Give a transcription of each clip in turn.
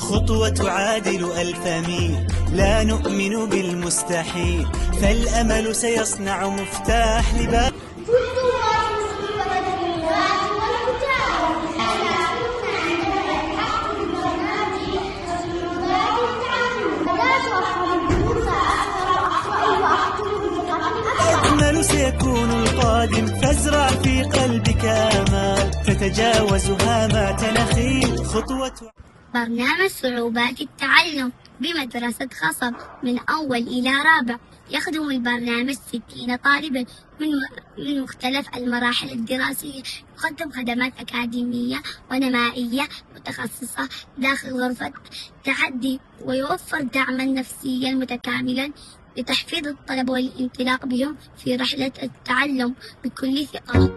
خطوة تعادل 1000 ميل، لا نؤمن بالمستحيل، فالأمل سيصنع مفتاح لباب. الأجمل سيكون القادم، فازرع في قلبك آمال، تتجاوزها ما تنخيل. خطوة برنامج صعوبات التعلم بمدرسة خصب من أول إلى رابع. يخدم البرنامج 60 طالبا من مختلف المراحل الدراسية. يقدم خدمات أكاديمية ونمائية متخصصة داخل غرفة التحدي، ويوفر دعما نفسيا متكاملا لتحفيز الطلبة والانطلاق بهم في رحلة التعلم بكل ثقة.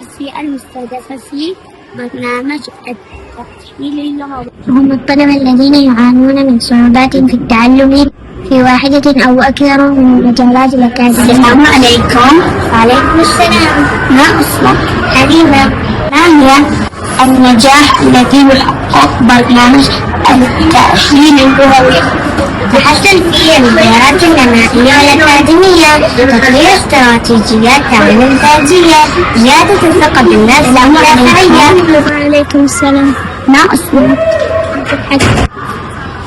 الفئة المستهدفة في برنامج التأهيل اللغوي هم الطلبة الذين يعانون من صعوبات في التعلم في واحدة أو أكثر من المجالات الأكاديمية. السلام عليكم. وعليكم السلام. ما اسمك؟ حبيبة. ما هي النجاح الذي يحقق برنامج التأهيل اللغوي؟ تحسن فيه المهارات النمائية والأكاديمية، تطوير استراتيجيات تعلم ذاتية، زيادة الثقة بالنفس والمدافعية. وعليكم السلام. ما اسمك؟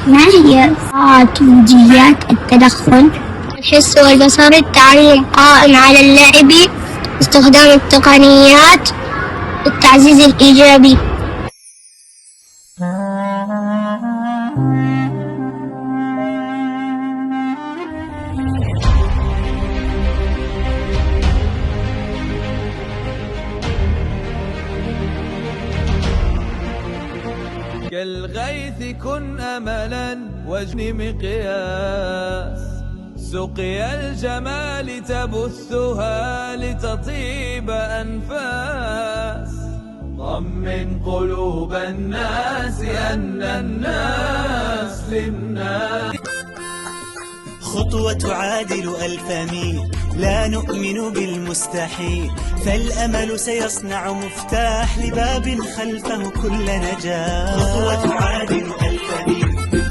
ما هي استراتيجيات التدخل؟ الحس والبصر، التعلم قائم على اللعب، استخدام التقنيات، التعزيز الإيجابي. كالغيث كن أملا واجن مقياس، سقيا الجمال تبثها لتطيب أنفاس. طمن قلوب الناس أن الناس للناس. خطوة تعادل 1000 ميل، لا نؤمن بالمستحيل، فالأمل سيصنع مفتاح لباب خلفه كل نجاح. خطوة تعادل 1000 ميل،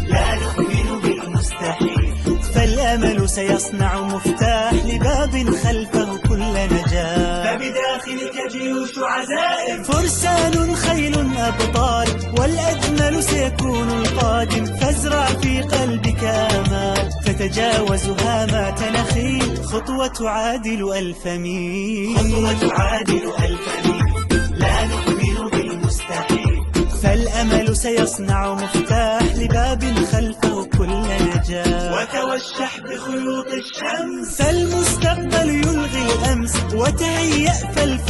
لا نؤمن بالمستحيل، فالأمل سيصنع مفتاح لباب خلفه كل نجاح. فبداخلك جيوش عزائم، فرسان خيل أبطال، والأجمل سيكون القادم، فازرع في قلبك آمال، تتجاوزها ما تنخيل. خطوة تعادل 1000 ميل، خطوة تعادل 1000 ميل، لا نؤمن بالمستحيل، فالأمل سيصنع مفتاح لباب خلفه كل نجاح. وتوشح بخيوط الشمس، فالمستقبل يلغي الأمس، وتهيأ فالفرصة